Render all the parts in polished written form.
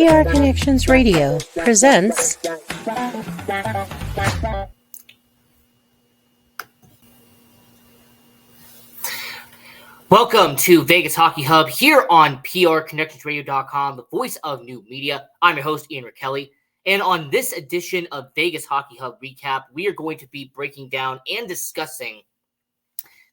PR Connections Radio presents Welcome to Vegas Hockey Hub here on PRConnectionsRadio.com, the voice of new media. I'm your host, Ian Rachiele, and on this edition of Vegas Hockey Hub Recap, we are going to be breaking down and discussing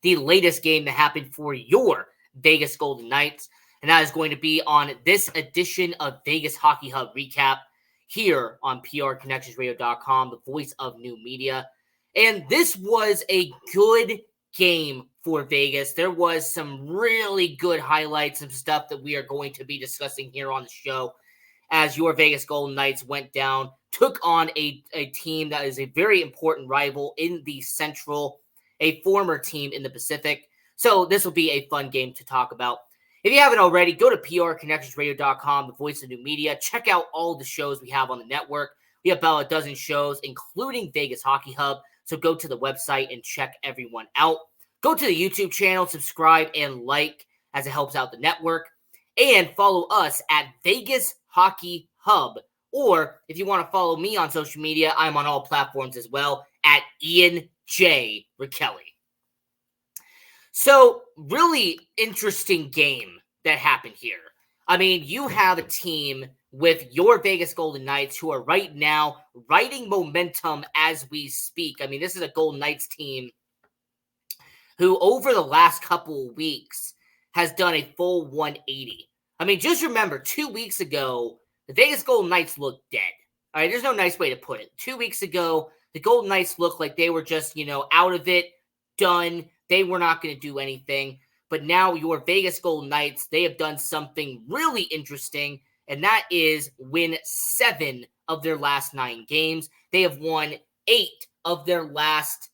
the latest game that happened for your Vegas Golden Knights, and that is going to be on this edition of Vegas Hockey Hub Recap here on PRConnectionsRadio.com, the voice of new media. And this was a good game for Vegas. There was some really good highlights and stuff that we are going to be discussing here on the show as your Vegas Golden Knights went down, took on a team that is a very important rival in the Central, a former team in the Pacific. So this will be a fun game to talk about. If you haven't already, go to PRConnectionsRadio.com, the voice of new media. Check out all the shows we have on the network. We have about a dozen shows, including Vegas Hockey Hub. So go to the website and check everyone out. Go to the YouTube channel, subscribe, and like as it helps out the network. And follow us at Vegas Hockey Hub. Or if you want to follow me on social media, I'm on all platforms as well at Ian J. Rachiele. So, really interesting game that happened here. I mean, you have a team with your Vegas Golden Knights who are right now riding momentum as we speak. I mean, this is a Golden Knights team who over the last couple of weeks has done a full 180. I mean, just remember, 2 weeks ago, the Vegas Golden Knights looked dead. All right, there's no nice way to put it. 2 weeks ago, the Golden Knights looked like they were just, out of it, done. They were not going to do anything. But now your Vegas Golden Knights, they have done something really interesting, and that is win 7 of their last 9 games. They have won 8 of their last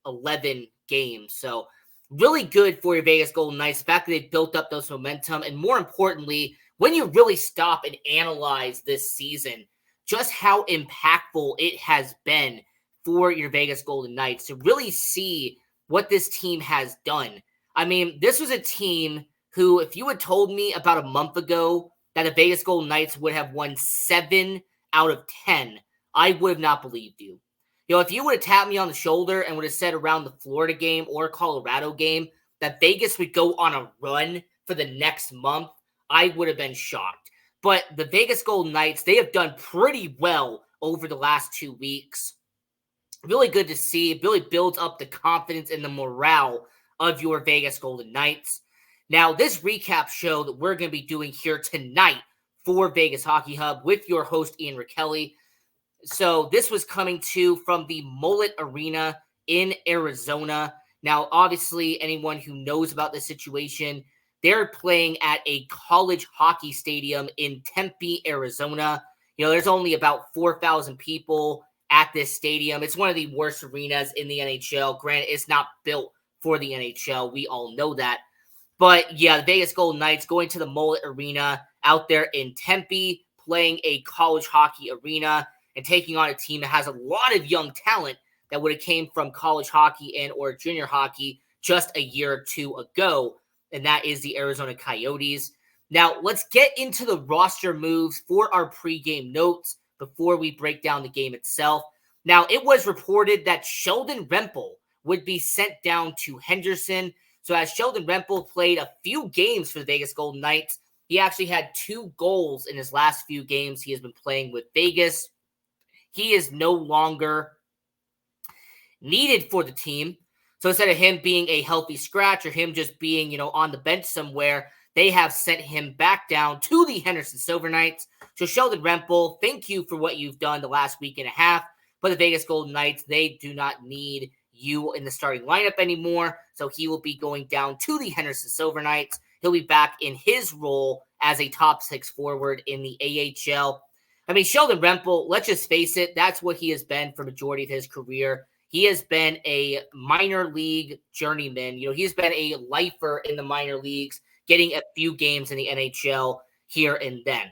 11 games. So really good for your Vegas Golden Knights. The fact that they built up those momentum, and more importantly, when you really stop and analyze this season, just how impactful it has been for your Vegas Golden Knights to really see what this team has done. I mean, this was a team who, if you had told me about a month ago that the Vegas Golden Knights would have won 7 out of 10, I would have not believed you. If you would have tapped me on the shoulder and would have said around the Florida game or Colorado game that Vegas would go on a run for the next month, I would have been shocked. But the Vegas Golden Knights, they have done pretty well over the last 2 weeks. Really good to see. It really builds up the confidence and the morale of your Vegas Golden Knights. Now, this recap show that we're going to be doing here tonight for Vegas Hockey Hub with your host, Ian Rachiele. So this was coming from the Mullett Arena in Arizona. Now, obviously, anyone who knows about this situation, they're playing at a college hockey stadium in Tempe, Arizona. There's only about 4,000 people at this stadium. It's one of the worst arenas in the NHL. Granted, it's not built for the NHL. We all know that. But yeah, the Vegas Golden Knights going to the Mullett Arena out there in Tempe, playing a college hockey arena and taking on a team that has a lot of young talent that would have came from college hockey and or junior hockey just a year or two ago, and that is the Arizona Coyotes. Now, let's get into the roster moves for our pregame notes before we break down the game itself. Now, it was reported that Sheldon Rempel would be sent down to Henderson. So as Sheldon Rempel played a few games for the Vegas Golden Knights, he actually had 2 goals in his last few games he has been playing with Vegas. He is no longer needed for the team. So instead of him being a healthy scratch or him just being, on the bench somewhere, they have sent him back down to the Henderson Silver Knights. So Sheldon Rempel, thank you for what you've done the last week and a half. But the Vegas Golden Knights, they do not need you in the starting lineup anymore. So he will be going down to the Henderson Silver Knights. He'll be back in his role as a top 6 forward in the AHL. I mean, Sheldon Rempel, let's just face it, that's what he has been for majority of his career. He has been a minor league journeyman. He's been a lifer in the minor leagues, getting a few games in the NHL here and then.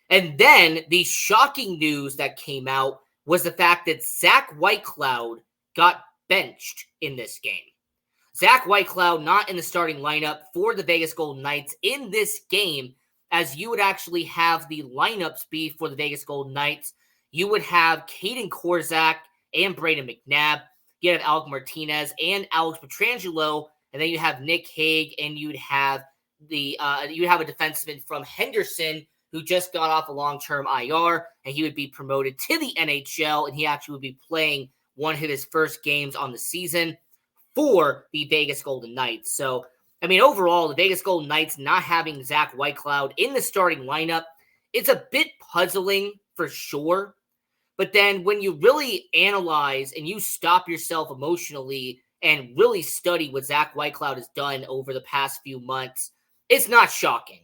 And then the shocking news that came out was the fact that Zach Whitecloud got benched in this game. Zach Whitecloud not in the starting lineup for the Vegas Golden Knights in this game as you would actually have the lineups be for the Vegas Golden Knights. You would have Caden Korzak and Braden McNabb. You have Alec Martinez and Alex Pietrangelo, and then you have Nick Hague, and you'd have a defenseman from Henderson who just got off a long-term IR, and he would be promoted to the NHL, and he actually would be playing one of his first games on the season for the Vegas Golden Knights. So, I mean, overall, the Vegas Golden Knights not having Zach Whitecloud in the starting lineup, it's a bit puzzling for sure. But then when you really analyze and you stop yourself emotionally and really study what Zach Whitecloud has done over the past few months, it's not shocking.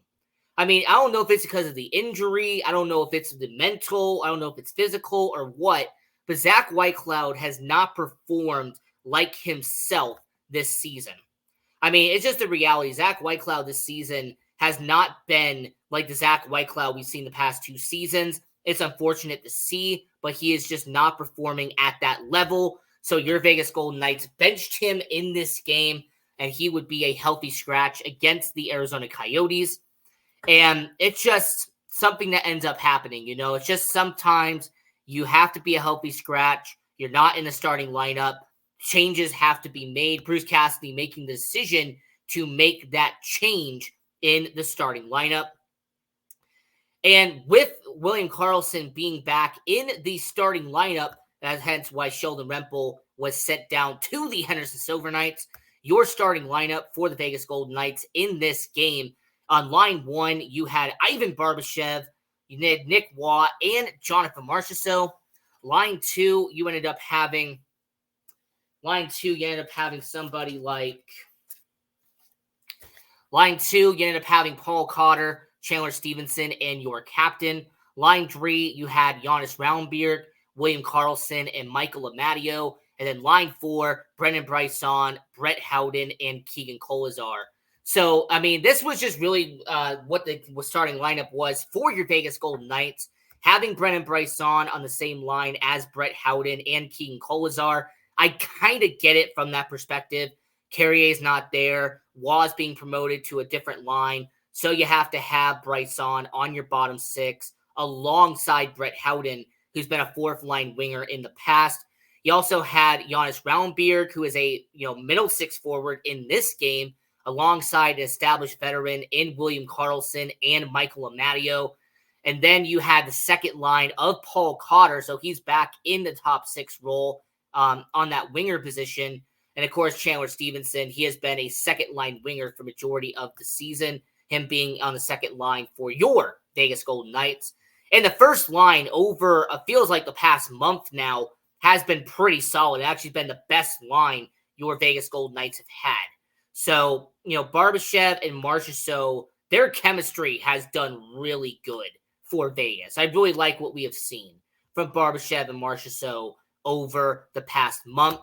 I mean, I don't know if it's because of the injury. I don't know if it's the mental. I don't know if it's physical or what. But Zach Whitecloud has not performed like himself this season. I mean, it's just the reality. Zach Whitecloud this season has not been like the Zach Whitecloud we've seen the past 2 seasons. It's unfortunate to see, but he is just not performing at that level. So your Vegas Golden Knights benched him in this game, and he would be a healthy scratch against the Arizona Coyotes. And it's just something that ends up happening. You know, it's just sometimes you have to be a healthy scratch. You're not in the starting lineup. Changes have to be made. Bruce Cassidy making the decision to make that change in the starting lineup. And with William Karlsson being back in the starting lineup, that's hence why Sheldon Rempel was sent down to the Henderson Silver Knights, your starting lineup for the Vegas Golden Knights in this game. On line 1, you had Ivan Barbashev, you had Nick Waugh, and Jonathan Marchessault. Line 2, you ended up having somebody like Line 2, you ended up having Paul Cotter, Chandler Stevenson, and your captain. Line 3, you had Jonas Raumberg, William Karlsson, and Michael Amadio. And then line 4, Brendan Brisson, Brett Howden, and Keegan Kolazar. So, I mean, this was just really what the starting lineup was for your Vegas Golden Knights. Having Brendan Brisson on the same line as Brett Howden and Keegan Kolazar, I kind of get it from that perspective. Carrier's not there. Waugh's being promoted to a different line. So you have to have Brisson on your bottom 6 alongside Brett Howden, who's been a 4th-line winger in the past. You also had Jonas Raumberg, who is a middle 6 forward in this game, alongside an established veteran in William Karlsson and Michael Amadio. And then you had the second line of Paul Cotter, so he's back in the top 6 role on that winger position. And, of course, Chandler Stevenson, he has been a second-line winger for majority of the season, him being on the second line for your Vegas Golden Knights. And the first line over, feels like the past month now, has been pretty solid. It's actually been the best line your Vegas Golden Knights have had. So, Barbashev and Marchessault, their chemistry has done really good for Vegas. I really like what we have seen from Barbashev and Marchessault over the past month.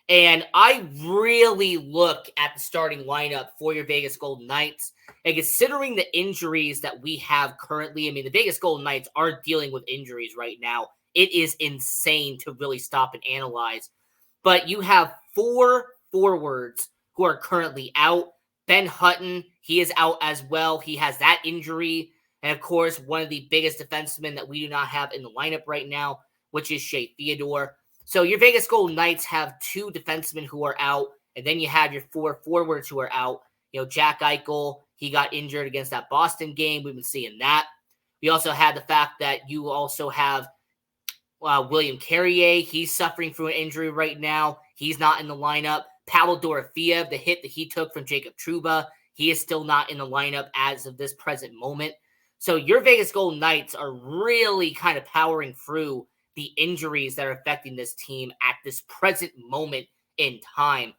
And I really look at the starting lineup for your Vegas Golden Knights. And considering the injuries that we have currently, I mean, the Vegas Golden Knights are dealing with injuries right now. It is insane to really stop and analyze. But you have 4 forwards who are currently out. Ben Hutton, he is out as well. He has that injury. And, of course, one of the biggest defensemen that we do not have in the lineup right now, which is Shea Theodore. So your Vegas Golden Knights have 2 defensemen who are out, and then you have your 4 forwards who are out. Jack Eichel, he got injured against that Boston game. We've been seeing that. We also had the fact that you also have William Carrier. He's suffering from an injury right now. He's not in the lineup. Pavel Dorofeev, the hit that he took from Jacob Trouba, he is still not in the lineup as of this present moment. So your Vegas Golden Knights are really kind of powering through the injuries that are affecting this team at this present moment in time.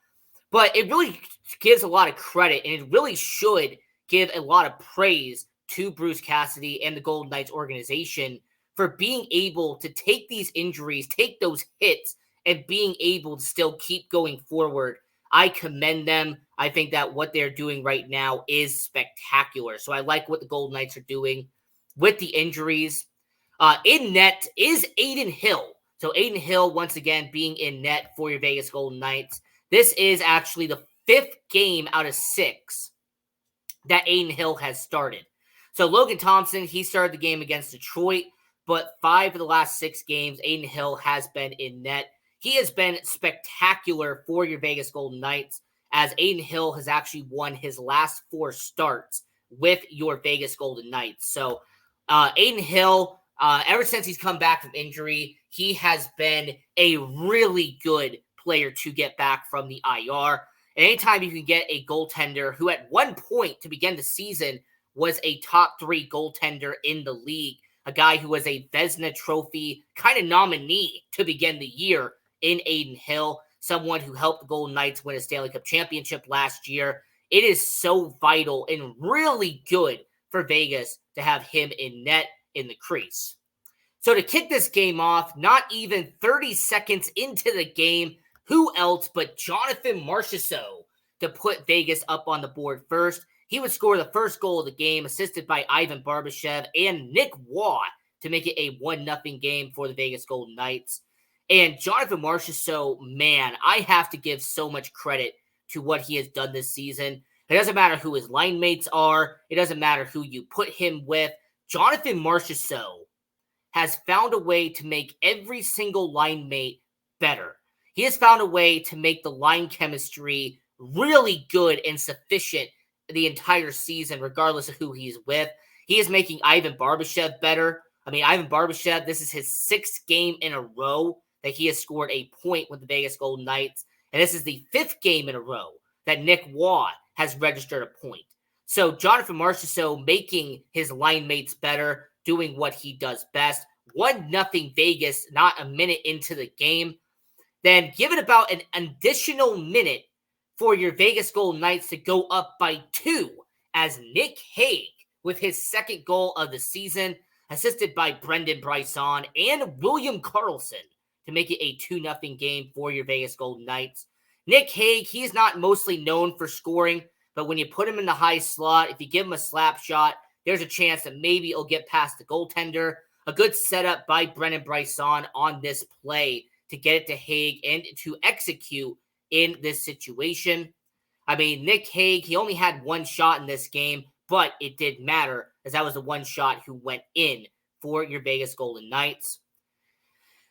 But it really gives a lot of credit, and it really should give a lot of praise to Bruce Cassidy and the Golden Knights organization for being able to take these injuries, take those hits, and being able to still keep going forward. I commend them. I think that what they're doing right now is spectacular. So I like what the Golden Knights are doing with the injuries. In net is Adin Hill. So Adin Hill, once again, being in net for your Vegas Golden Knights. This is actually the 5th game out of 6 that Adin Hill has started. So Logan Thompson, he started the game against Detroit, but 5 of the last 6 games, Aiden Hill has been in net. He has been spectacular for your Vegas Golden Knights, as Aiden Hill has actually won his last 4 starts with your Vegas Golden Knights. So Aiden Hill, ever since he's come back from injury, he has been a really good player to get back from the IR. And anytime you can get a goaltender who at one point to begin the season was a top 3 goaltender in the league, a guy who was a Vezina Trophy kind of nominee to begin the year in Aiden Hill, someone who helped the Golden Knights win a Stanley Cup championship last year. It is so vital and really good for Vegas to have him in net in the crease. So to kick this game off, not even 30 seconds into the game, who else but Jonathan Marchessault to put Vegas up on the board first. He would score the first goal of the game, assisted by Ivan Barbashev and Nick Waugh to make it a 1-0 game for the Vegas Golden Knights. And Jonathan Marchessault, man, I have to give so much credit to what he has done this season. It doesn't matter who his line mates are. It doesn't matter who you put him with. Jonathan Marchessault has found a way to make every single line mate better. He has found a way to make the line chemistry really good and sufficient the entire season, regardless of who he's with. He is making Ivan Barbashev better. I mean, Ivan Barbashev, this is his 6th game in a row that he has scored a point with the Vegas Golden Knights. And this is the 5th game in a row that Nick Waugh has registered a point. So Jonathan Marchessault making his line mates better, doing what he does best. 1-0 Vegas, not a minute into the game. Then give it about an additional minute for your Vegas Golden Knights to go up by 2 as Nick Hague, with his 2nd goal of the season, assisted by Brendan Bryson and William Karlsson, to make it a 2-0 game for your Vegas Golden Knights. Nick Hague, he's not mostly known for scoring, but when you put him in the high slot, if you give him a slap shot, there's a chance that maybe it'll get past the goaltender. A good setup by Brendan Bryson on this play to get it to Hague and to execute in this situation. I mean, Nick Hague, he only had 1 shot in this game, but it did matter, as that was the 1 shot who went in for your Vegas Golden Knights.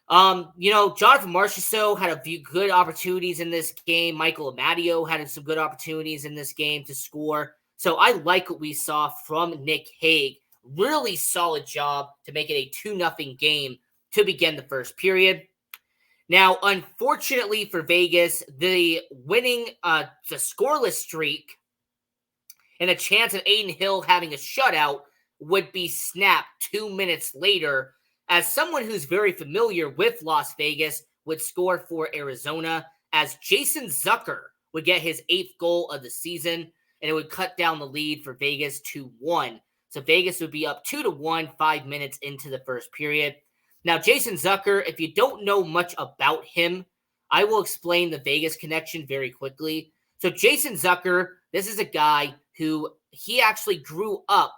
Jonathan Marchessault had a few good opportunities in this game. Michael Amadio had some good opportunities in this game to score. So I like what we saw from Nick Hague. Really solid job to make it a 2-0 game to begin the first period. Now, unfortunately for Vegas, the scoreless streak and a chance of Aiden Hill having a shutout would be snapped 2 minutes later, as someone who's very familiar with Las Vegas would score for Arizona, as Jason Zucker would get his 8th goal of the season, and it would cut down the lead for Vegas to 1. So Vegas would be up 2-1 5 minutes into the first period. Now, Jason Zucker, if you don't know much about him, I will explain the Vegas connection very quickly. So Jason Zucker, this is a guy who he actually grew up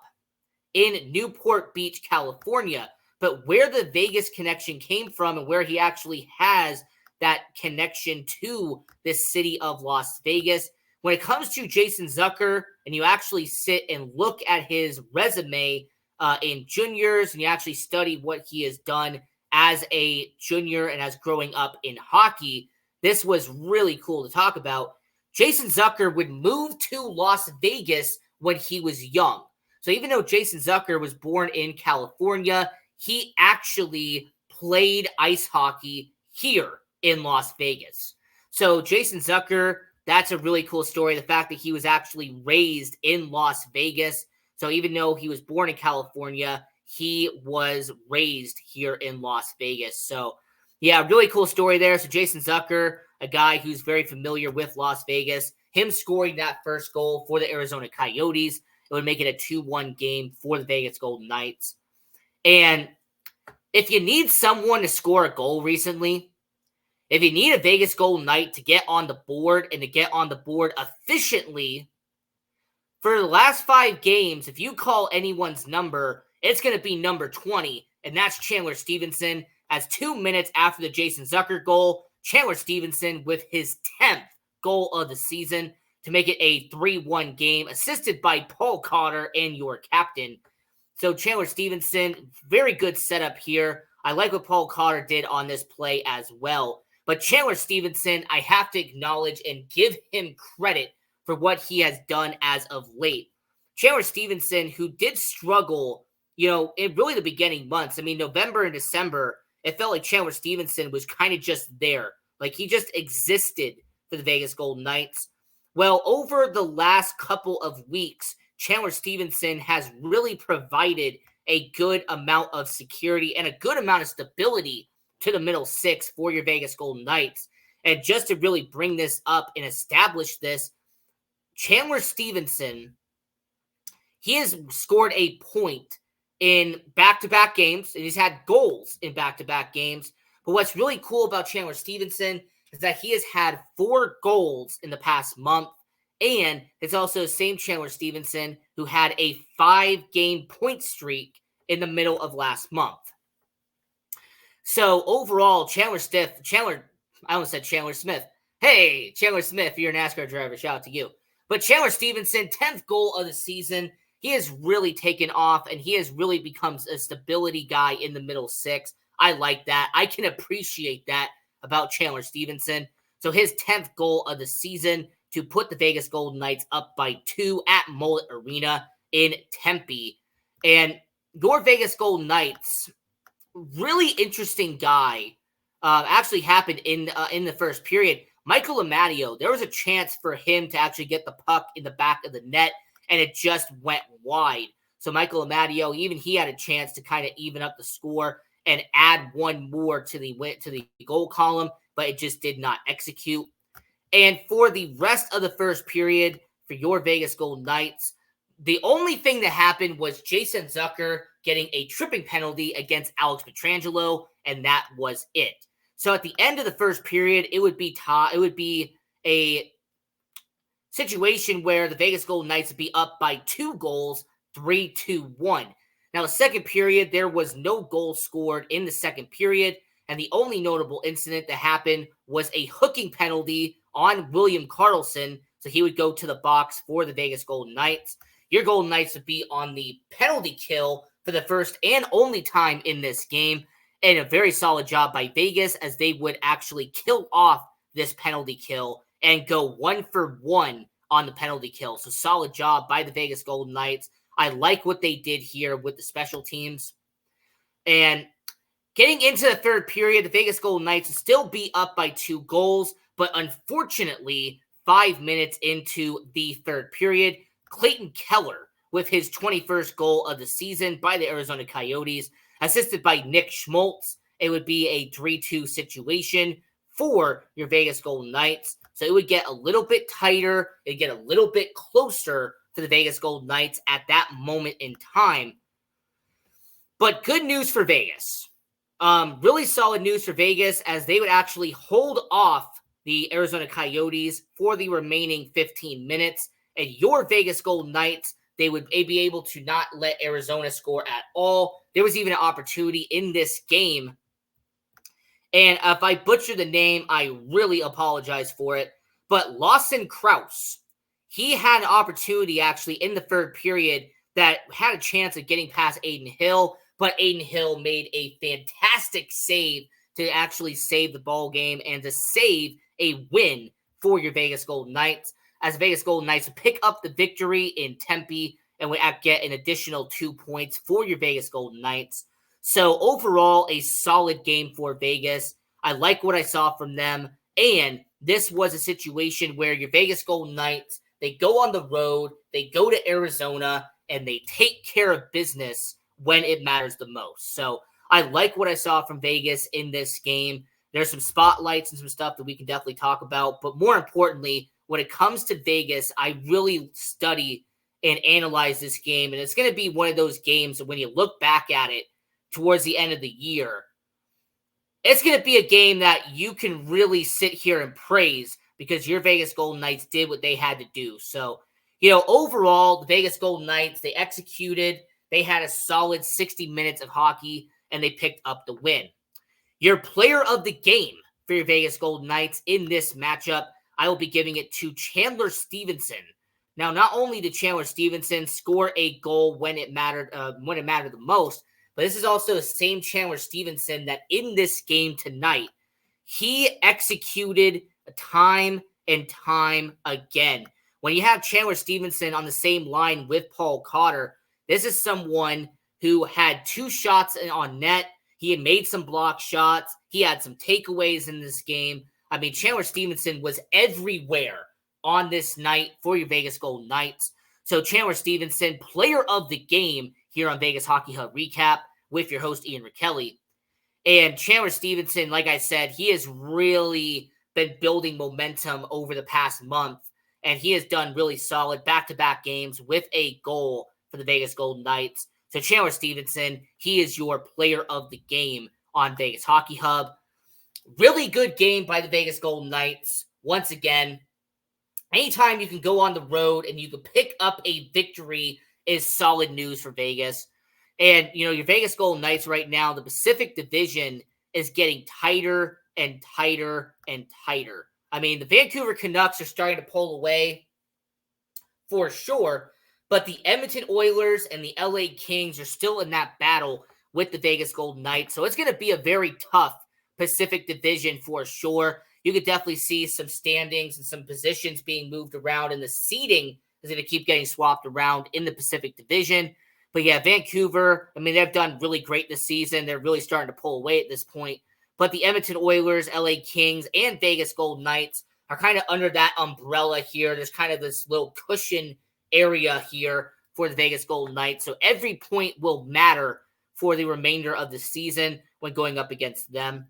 in Newport Beach, California. But where the Vegas connection came from and where he actually has that connection to the city of Las Vegas, when it comes to Jason Zucker and you actually sit and look at his resume in juniors and you actually study what he has done as a junior and as growing up in hockey, this was really cool to talk about. Jason Zucker would move to Las Vegas when he was young. So even though Jason Zucker was born in California, he actually played ice hockey here in Las Vegas. So Jason Zucker, that's a really cool story. The fact that he was actually raised in Las Vegas. So even though he was born in California, he was raised here in Las Vegas. So yeah, really cool story there. So Jason Zucker, a guy who's very familiar with Las Vegas, him scoring that first goal for the Arizona Coyotes, it would make it a 2-1 game for the Vegas Golden Knights. And if you need someone to score a goal recently, if you need a Vegas Golden Knight to get on the board and to get on the board efficiently, for the last 5 games, if you call anyone's number, it's going to be number 20, and that's Chandler Stevenson. As 2 minutes after the Jason Zucker goal, Chandler Stevenson with his 10th goal of the season to make it a 3-1 game, assisted by Paul Cotter and your captain. So Chandler Stevenson, very good setup here. I like what Paul Cotter did on this play as well. But Chandler Stevenson, I have to acknowledge and give him credit for what he has done as of late. Chandler Stevenson, who did struggle, in really the beginning months. I mean, November and December, it felt like Chandler Stevenson was kind of just there. Like he just existed for the Vegas Golden Knights. Well, over the last couple of weeks, Chandler Stevenson has really provided a good amount of security and a good amount of stability to the middle six for your Vegas Golden Knights. And just to really bring this up and establish this, Chandler Stevenson, he has scored a point in back-to-back games, and he's had goals in back-to-back games. But what's really cool about Chandler Stevenson is that he has had 4 goals in the past month, and it's also the same Chandler Stevenson who had a 5-game point streak in the middle of last month. So overall, Chandler Smith. Hey, Chandler Smith, you're a NASCAR driver. Shout out to you. But Chandler Stevenson, 10th goal of the season. He has really taken off, and he has really become a stability guy in the middle six. I like that. I can appreciate that about Chandler Stevenson. So his 10th goal of the season to put the Vegas Golden Knights up by 2 at Mullett Arena in Tempe. And your Vegas Golden Knights, really interesting guy, actually happened in the first period. Michael Amadio, there was a chance for him to actually get the puck in the back of the net, and it just went wide. So Michael Amadio, even he had a chance to kind of even up the score and add one more to the goal column, but it just did not execute. And for the rest of the first period for your Vegas Golden Knights, the only thing that happened was Jason Zucker getting a tripping penalty against Alex Pietrangelo, and that was it. So at the end of the first period, it would be a situation where the Vegas Golden Knights would be up by 2 goals, 3-1. Now, the second period, there was no goal scored in the second period, and the only notable incident that happened was a hooking penalty on William Karlsson, so he would go to the box for the Vegas Golden Knights. Your Golden Knights would be on the penalty kill for the first and only time in this game, and a very solid job by Vegas as they would actually kill off this penalty kill and go 1 for 1 on the penalty kill. So solid job by the Vegas Golden Knights. I like what they did here with the special teams. And getting into the third period, the Vegas Golden Knights will still be up by 2 goals, but unfortunately, 5 minutes into the third period, Clayton Keller with his 21st goal of the season by the Arizona Coyotes, assisted by Nick Schmaltz. It would be a 3-2 situation for your Vegas Golden Knights. So it would get a little bit tighter. It would get a little bit closer to the Vegas Golden Knights at that moment in time. But good news for Vegas. Really solid news for Vegas as they would actually hold off the Arizona Coyotes for the remaining 15 minutes. And your Vegas Golden Knights, they would be able to not let Arizona score at all. There was even an opportunity in this game. And if I butcher the name, I really apologize for it. But Lawson Krause, he had an opportunity actually in the third period that had a chance of getting past Aiden Hill. But Aiden Hill made a fantastic save to actually save the ball game and to save a win for your Vegas Golden Knights. As the Vegas Golden Knights would pick up the victory in Tempe and would get an additional 2 points for your Vegas Golden Knights. So overall, a solid game for Vegas. I like what I saw from them. And this was a situation where your Vegas Golden Knights, they go on the road, they go to Arizona, and they take care of business when it matters the most. So I like what I saw from Vegas in this game. There's some spotlights and some stuff that we can definitely talk about. But more importantly, when it comes to Vegas, I really study and analyze this game. And it's going to be one of those games that when you look back at it towards the end of the year, it's going to be a game that you can really sit here and praise because your Vegas Golden Knights did what they had to do. So, overall, the Vegas Golden Knights, they executed. They had a solid 60 minutes of hockey, and they picked up the win. Your player of the game for your Vegas Golden Knights in this matchup, I will be giving it to Chandler Stevenson Now, not only did Chandler Stevenson score a goal when it mattered the most, but this is also the same Chandler Stevenson that in this game tonight, he executed time and time again. When you have Chandler Stevenson on the same line with Paul Cotter, this is someone who had 2 shots on net. He had made some block shots. He had some takeaways in this game. I mean, Chandler Stevenson was everywhere on this night for your Vegas Golden Knights. So Chandler Stevenson, player of the game here on Vegas Hockey Hub Recap with your host, Ian Rachiele. And Chandler Stevenson, like I said, he has really been building momentum over the past month, and he has done really solid back-to-back games with a goal for the Vegas Golden Knights. So Chandler Stevenson, he is your player of the game on Vegas Hockey Hub. Really good game by the Vegas Golden Knights. Once again, anytime you can go on the road and you can pick up a victory is solid news for Vegas. And, your Vegas Golden Knights right now, the Pacific Division is getting tighter and tighter and tighter. I mean, the Vancouver Canucks are starting to pull away for sure, but the Edmonton Oilers and the LA Kings are still in that battle with the Vegas Golden Knights. So it's going to be a very tough Pacific Division for sure. You could definitely see some standings and some positions being moved around, and the seeding is going to keep getting swapped around in the Pacific Division. But yeah, Vancouver, I mean, they've done really great this season. They're really starting to pull away at this point. But the Edmonton Oilers, LA Kings, and Vegas Golden Knights are kind of under that umbrella here. There's kind of this little cushion area here for the Vegas Golden Knights. So every point will matter for the remainder of the season when going up against them.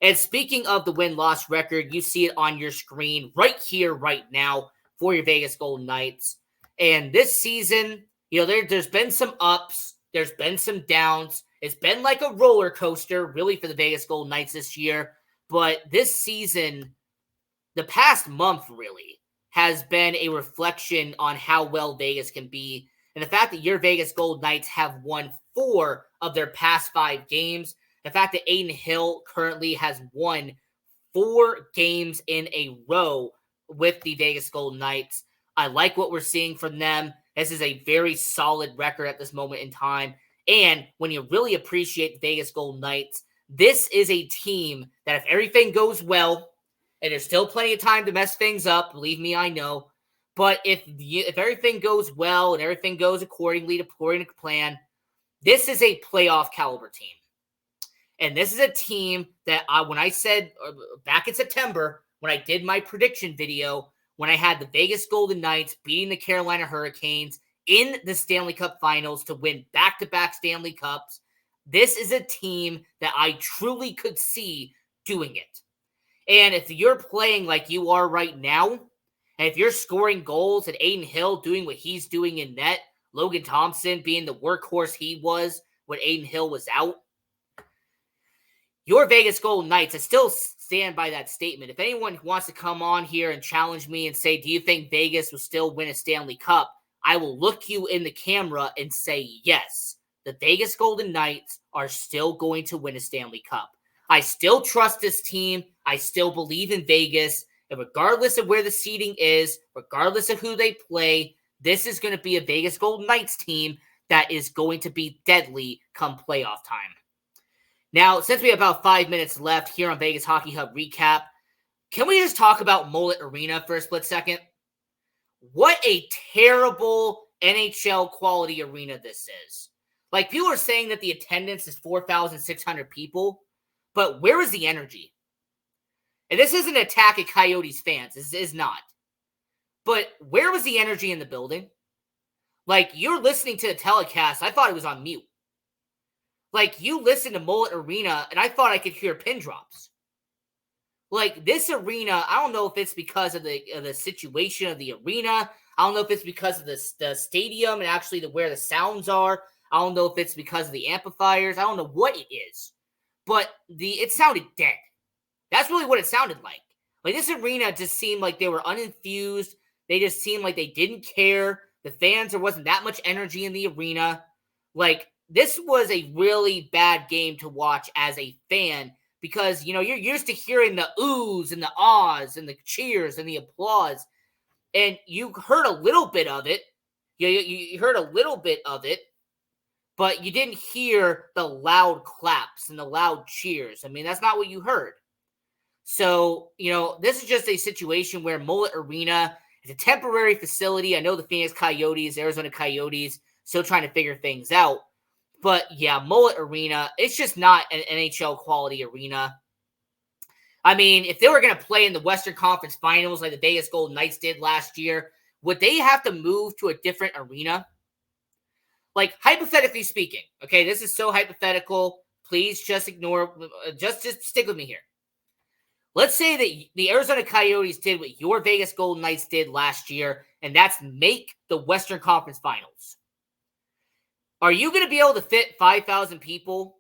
And speaking of the win-loss record, you see it on your screen right here, right now for your Vegas Golden Knights. And this season, there's been some ups. There's been some downs. It's been like a roller coaster, really, for the Vegas Golden Knights this year. But this season, the past month, really, has been a reflection on how well Vegas can be. And the fact that your Vegas Golden Knights have won 4 of their past 5 games. The fact that Adin Hill currently has won 4 games in a row with the Vegas Golden Knights. I like what we're seeing from them. This is a very solid record at this moment in time. And when you really appreciate the Vegas Golden Knights, this is a team that if everything goes well, and there's still plenty of time to mess things up, believe me, I know. But if everything goes well and everything goes according to plan, this is a playoff caliber team. And this is a team that when I said back in September, when I did my prediction video, when I had the Vegas Golden Knights beating the Carolina Hurricanes in the Stanley Cup Finals to win back-to-back Stanley Cups, this is a team that I truly could see doing it. And if you're playing like you are right now, and if you're scoring goals and Adin Hill doing what he's doing in net, Logan Thompson being the workhorse he was when Adin Hill was out, your Vegas Golden Knights, I still stand by that statement. If anyone wants to come on here and challenge me and say, do you think Vegas will still win a Stanley Cup? I will look you in the camera and say, yes, the Vegas Golden Knights are still going to win a Stanley Cup. I still trust this team. I still believe in Vegas. And regardless of where the seeding is, regardless of who they play, this is going to be a Vegas Golden Knights team that is going to be deadly come playoff time. Now, since we have about 5 minutes left here on Vegas Hockey Hub Recap, can we just talk about Mullett Arena for a split second? What a terrible NHL quality arena this is. Like, people are saying that the attendance is 4,600 people, but where is the energy? And this isn't an attack at Coyotes fans. This is not. But where was the energy in the building? Like, you're listening to the telecast. I thought it was on mute. Like, you listen to Mullett Arena, and I thought I could hear pin drops. Like, this arena, I don't know if it's because of the situation of the arena. I don't know if it's because of the stadium and actually where the sounds are. I don't know if it's because of the amplifiers. I don't know what it is. But it sounded dead. That's really what it sounded like. Like, this arena just seemed like they were unenthused. They just seemed like they didn't care. The fans, there wasn't that much energy in the arena. Like, this was a really bad game to watch as a fan because, you're used to hearing the oohs and the ahs and the cheers and the applause. And you heard a little bit of it. You heard a little bit of it, but you didn't hear the loud claps and the loud cheers. I mean, that's not what you heard. So, this is just a situation where Mullett Arena is a temporary facility. I know the Phoenix Coyotes, Arizona Coyotes, still trying to figure things out. But yeah, Mullett Arena, it's just not an NHL quality arena. I mean, if they were going to play in the Western Conference Finals like the Vegas Golden Knights did last year, would they have to move to a different arena? Like, hypothetically speaking, okay, this is so hypothetical. Please just ignore, just stick with me here. Let's say that the Arizona Coyotes did what your Vegas Golden Knights did last year, and that's make the Western Conference Finals. Are you going to be able to fit 5,000 people?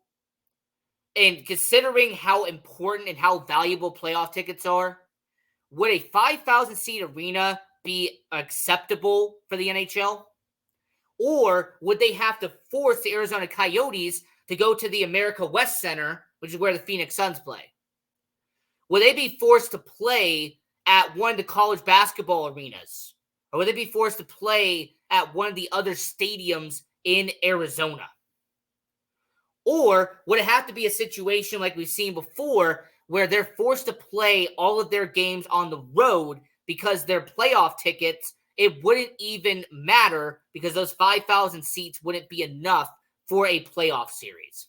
And considering how important and how valuable playoff tickets are, would a 5,000-seat arena be acceptable for the NHL? Or would they have to force the Arizona Coyotes to go to the America West Center, which is where the Phoenix Suns play? Would they be forced to play at one of the college basketball arenas? Or would they be forced to play at one of the other stadiums in Arizona? Or would it have to be a situation like we've seen before where they're forced to play all of their games on the road because their playoff tickets, it wouldn't even matter because those 5,000 seats wouldn't be enough for a playoff series?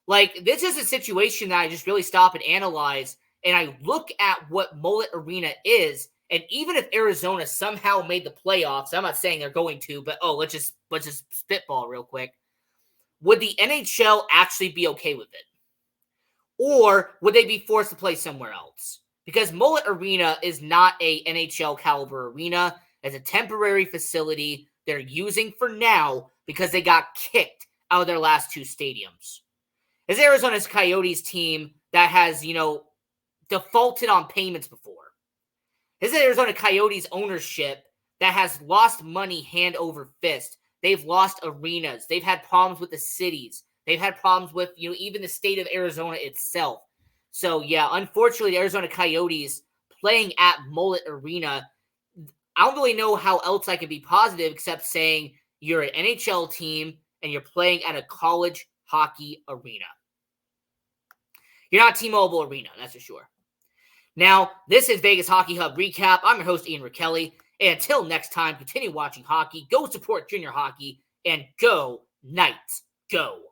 Like, this is a situation that I just really stop and analyze, and I look at what Mullett Arena is, and even if Arizona somehow made the playoffs, I'm not saying they're going to, but let's just spitball real quick. Would the NHL actually be okay with it? Or would they be forced to play somewhere else? Because Mullett Arena is not a NHL caliber arena. It's a temporary facility they're using for now because they got kicked out of their last two stadiums. It's Arizona's Coyotes team that has, defaulted on payments before. It's Arizona Coyotes ownership that has lost money hand over fist. They've lost arenas. They've had problems with the cities. They've had problems with, even the state of Arizona itself. So, yeah, unfortunately, the Arizona Coyotes playing at Mullett Arena, I don't really know how else I can be positive except saying you're an NHL team and you're playing at a college hockey arena. You're not T-Mobile Arena, that's for sure. Now, this is Vegas Hockey Hub Recap. I'm your host, Ian Rachiele. And until next time, continue watching hockey, go support junior hockey, and go Knights, go!